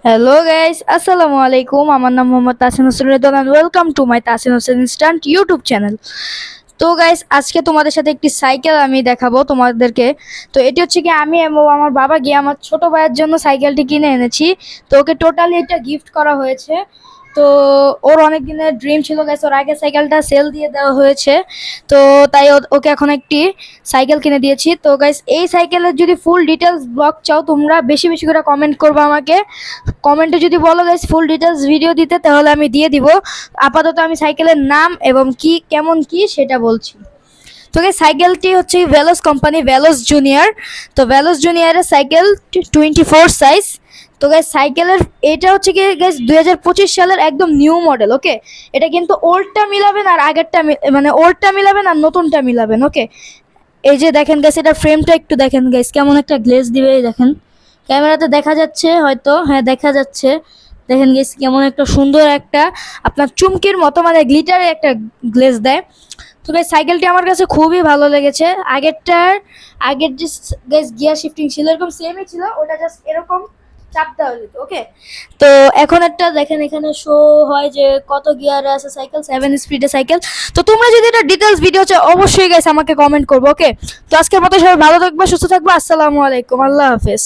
Hello guys, আসসালামু আলাইকুম। আমার নাম Mohammad Tasin Hossain Redon and welcome to my Tasin Hossain instant YouTube channel. তো গাইস, আজকে তোমাদের সাথে একটি সাইকেল আমি দেখাবো তোমাদেরকে। তো এটি হচ্ছে কি, আমি এবং আমার বাবা গিয়ে আমার ছোট ভাইয়ের জন্য সাইকেলটি কিনে এনেছি। তো ওকে টোটালি এটা গিফট করা হয়েছে। তো ওর অনেক দিনের ড্রিম ছিল গাইস, ওর আগে সাইকেলটা সেল দিয়ে দেওয়া হয়েছে। তো তাই ওকে এখন একটি সাইকেল কিনে দিয়েছি। তো গাইস, এই সাইকেলের যদি ফুল ডিটেলস ব্লগ চাও, তোমরা বেশি বেশি করে কমেন্ট করবে আমাকে। কমেন্টে যদি বলো গাইস ফুল ডিটেলস ভিডিও দিতে, তাহলে আমি দিয়ে দিব। আপাতত আমি সাইকেলের নাম এবং কি কেমন কি সেটা বলছি। তো গাইস, সাইকেলটি হচ্ছে ভেলোস কোম্পানি, ভেলোস জুনিয়র। তো ভেলোস জুনিয়রের সাইকেল 24 সাইজ। তো গাইস, সাইকেলের এটা হচ্ছে কি গাইস 2025 সালের একদম নিউ মডেল। ওকে, এটা কিন্তু ওল্ডটা মিলাবেন আর আগেরটা মানে ওল্ডটা মিলাবেন আর নতুনটা মিলাবেন। ওকে, এই যে দেখেন গাইস, এটা ফ্রেমটা একটু দেখেন গাইস, কেমন একটা গ্লেজ দিবে। এই দেখেন, ক্যামেরাতে দেখা যাচ্ছে হয়তো, হ্যাঁ দেখা যাচ্ছে। দেখেন গাইস, কেমন একটা সুন্দর একটা আপনার চুমকির মতো মানে গ্লিটারের একটা গ্লেজ দেয়। তো গাইস, সাইকেলটি আমার কাছে খুবই ভালো লেগেছে। আগের যে গাইস গিয়ার শিফটিং ছিল এরকম সেমই ছিল, ওটা জাস্ট এরকম চাপ দেওয়া যেত। ওকে, তো এখন একটা দেখেন এখানে শো হয় যে কত গিয়ারে আছে সাইকেল, 7 স্পিডে সাইকেল। তো তোমরা যদি এটা ডিটেলস ভিডিও চাও, অবশ্যই গাইস আমাকে কমেন্ট করবো। ওকে, তো আজকের মতো সবাই ভালো থাকবে, সুস্থ থাকবে। আসসালামু আলাইকুম, আল্লাহ হাফেজ।